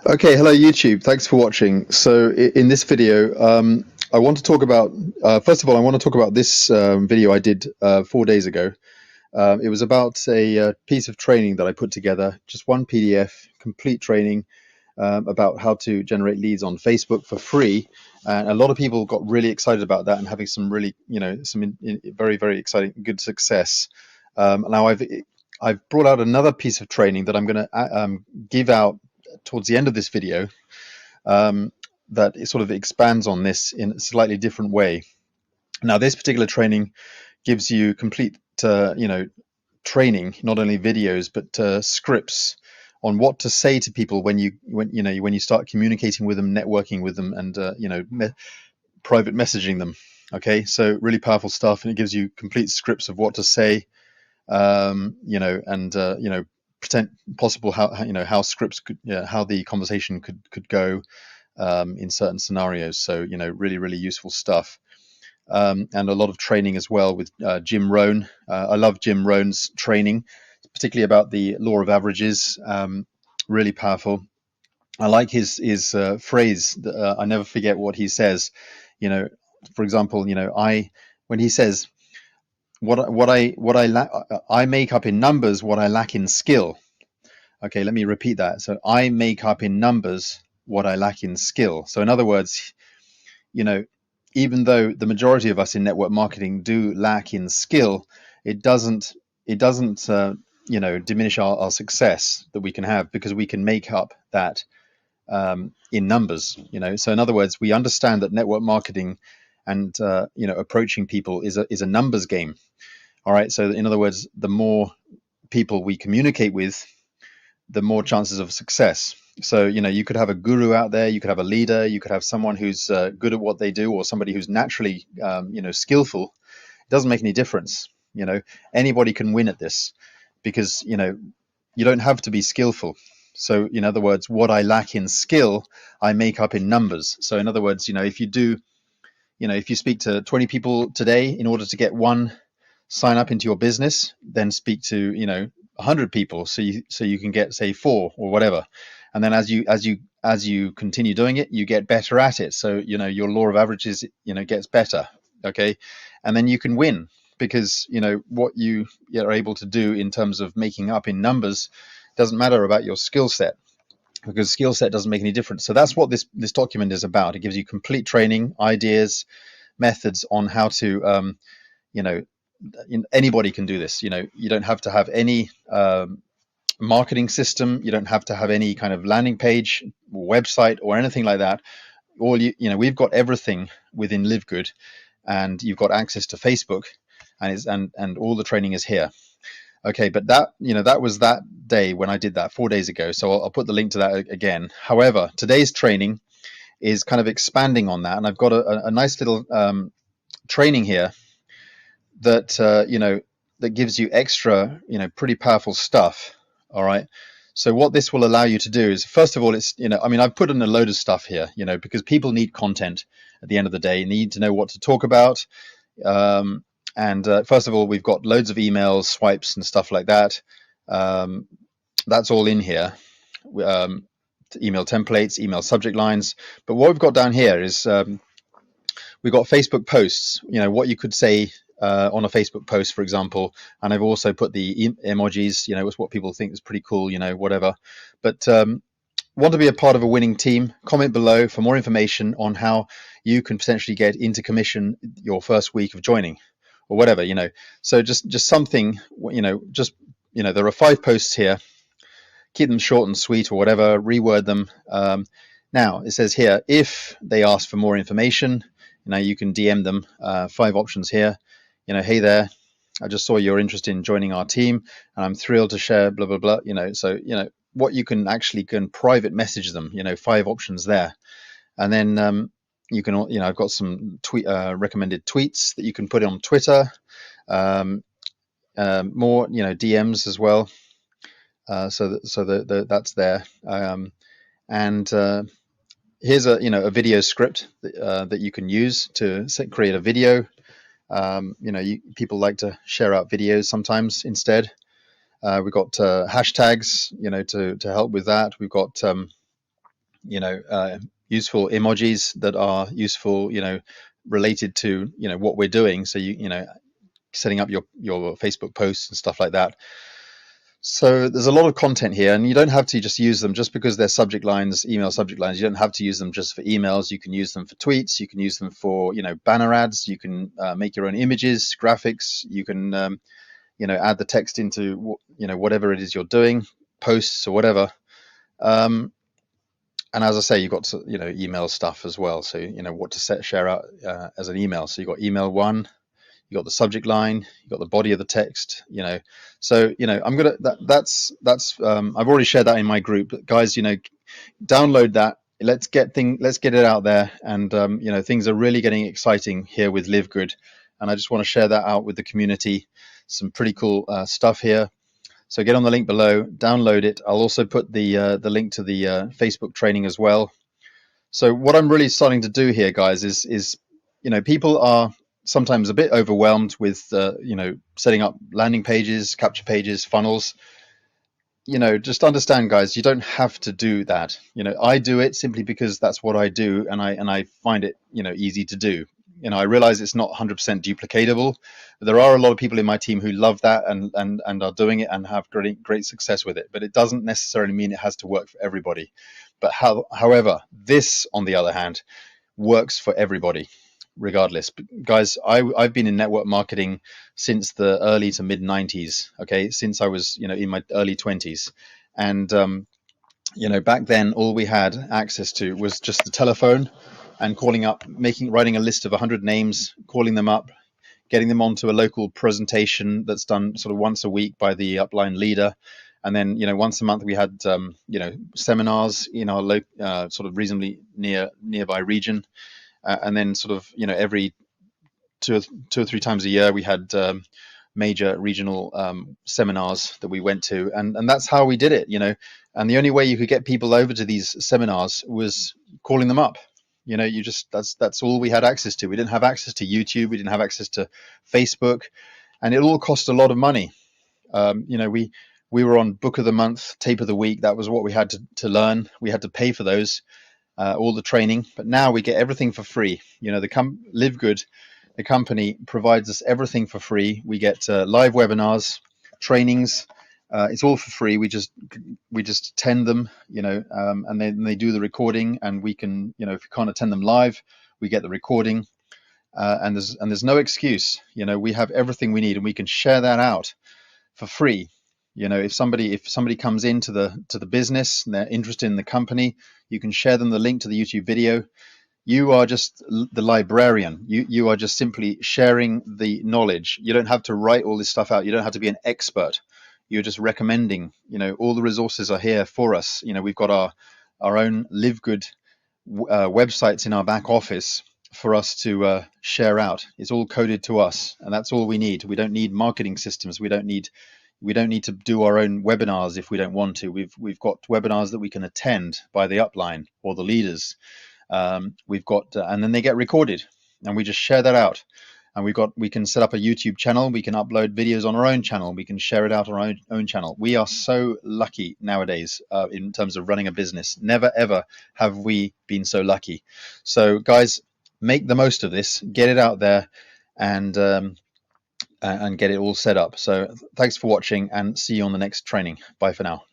Okay, hello YouTube. Thanks for watching. So in this video, I want to talk about, first of all, I want to talk about this video I did 4 days ago. It was about a piece of training that I put together, just one PDF, complete training about how to generate leads on Facebook for free. And a lot of people got really excited about that and having some really, very, very exciting, good success. Now I've brought out another piece of training that I'm going to give out towards the end of this video, that it sort of expands on this in a slightly different way. Now, this particular training gives you complete, training, not only videos but scripts on what to say to people when you start communicating with them, networking with them, and private messaging them. Okay, so really powerful stuff, and it gives you complete scripts of what to say, pretend possible how scripts could, how the conversation could go in certain scenarios. So really, really useful stuff. And a lot of training as well with Jim Rohn. I love Jim Rohn's training, particularly about the law of averages. Really powerful. I like his phrase. I never forget what he says. For example, when he says, I make up in numbers what I lack in skill. Okay, let me repeat that. So I make up in numbers what I lack in skill. So in other words, even though the majority of us in network marketing do lack in skill, it doesn't diminish our success that we can have, because we can make up that in numbers. So in other words, we understand that network marketing and approaching people is a numbers game. All right. So in other words, the more people we communicate with, the more chances of success. So you could have a guru out there, you could have a leader, you could have someone who's good at what they do, or somebody who's naturally skillful. It doesn't make any difference. Anybody can win at this, because you don't have to be skillful. So in other words, what I lack in skill, I make up in numbers. So in other words, if you speak to 20 people today in order to get one sign up into your business, then speak to 100 people, so you can get, say, 4 or whatever. And then as you continue doing it, you get better at it. So your law of averages gets better. Okay, and then you can win, because what you are able to do in terms of making up in numbers doesn't matter about your skill set, because skill set doesn't make any difference. So that's what this document is about. It gives you complete training, ideas, methods on how to anybody can do this. You don't have to have any marketing system. You don't have to have any kind of landing page, website, or anything like that. We've got everything within LiveGood, and you've got access to Facebook, and all the training is here. Okay, but that was that day when I did that 4 days ago. So I'll put the link to that again. However, today's training is kind of expanding on that, and I've got a nice little training here that that gives you extra, pretty powerful stuff. All right. So what this will allow you to do is, first of all, it's I've put in a load of stuff here, because people need content at the end of the day. They need to know what to talk about. And first of all, we've got loads of emails, swipes, and stuff like that. That's all in here. Email templates, email subject lines. But what we've got down here is we've got Facebook posts. What you could say on a Facebook post, for example. And I've also put the emojis. It's what people think is pretty cool. Whatever. But want to be a part of a winning team? Comment below for more information on how you can potentially get into commission your first week of joining, or whatever. So just something. There are 5 posts here. Keep them short and sweet, or whatever. Reword them. Now it says here, if they ask for more information, you can DM them. 5 options here. Hey there, I just saw you're interested in joining our team, and I'm thrilled to share blah blah blah. So what you can actually private message them. 5 options there, and then you can. I've got some recommended tweets that you can put on Twitter. More DMs as well. So that's there. And here's a video script that you can use to create a video. People like to share out videos sometimes instead. We've got hashtags, to help with that. We've got useful emojis that are useful, related to what we're doing. So setting up your Facebook posts and stuff like that. So there's a lot of content here, and you don't have to just use them just because they're subject lines, email subject lines. You don't have to use them just for emails. You can use them for tweets. You can use them for banner ads. You can make your own images, graphics. You can add the text into whatever it is you're doing, posts or whatever. And as I say, you've got email stuff as well. So what to share out as an email. So you've got email one. You got the subject line, you got the body of the text, So I'm gonna that's I've already shared that in my group, but guys, download that. Let's get it out there, and things are really getting exciting here with LiveGood, and I just want to share that out with the community. Some pretty cool stuff here. So get on the link below, download it. I'll also put the link to the Facebook training as well. So what I'm really starting to do here, guys, is people are sometimes a bit overwhelmed with setting up landing pages, capture pages, funnels. Just understand, guys, you don't have to do that. I do it simply because that's what I do, and I find it easy to do. I realize it's not 100% duplicatable, but there are a lot of people in my team who love that and are doing it and have great success with it. But it doesn't necessarily mean it has to work for everybody. But however, this, on the other hand, works for everybody, regardless. But guys, I've been in network marketing since the early to mid 90s. Okay, since I was in my early 20s, and back then all we had access to was just the telephone and calling up, writing a list of 100 names, calling them up, getting them onto a local presentation that's done sort of once a week by the upline leader. And then, once a month we had, seminars in our sort of reasonably nearby region. And then sort of, every two or three times a year we had major regional seminars that we went to, and that's how we did it. And the only way you could get people over to these seminars was calling them up. You just that's all we had access to. We didn't have access to YouTube, we didn't have access to Facebook, and it all cost a lot of money. We were on book of the month, tape of the week. That was what we had to learn. We had to pay for those, all the training. But now we get everything for free. LiveGood, the company, provides us everything for free. We get live webinars, trainings. It's all for free. We just attend them, and then they do the recording, and we can, if you can't attend them live, we get the recording, and there's no excuse. We have everything we need, and we can share that out for free. If somebody comes into the business and they're interested in the company, you can share them the link to the YouTube video. You are just the librarian. You are just simply sharing the knowledge. You don't have to write all this stuff out. You don't have to be an expert. You're just recommending. All the resources are here for us. We've got our own LiveGood websites in our back office for us to share out. It's all coded to us, and that's all we need. We don't need marketing systems. We don't need to do our own webinars if we don't want to. We've got webinars that we can attend by the upline or the leaders. We've got, and then they get recorded, and we just share that out. And we can set up a YouTube channel. We can upload videos on our own channel. We can share it out on our own channel. We are so lucky nowadays in terms of running a business. Never ever have we been so lucky. So guys, make the most of this. Get it out there, and get it all set up. So thanks for watching, and see you on the next training. Bye for now.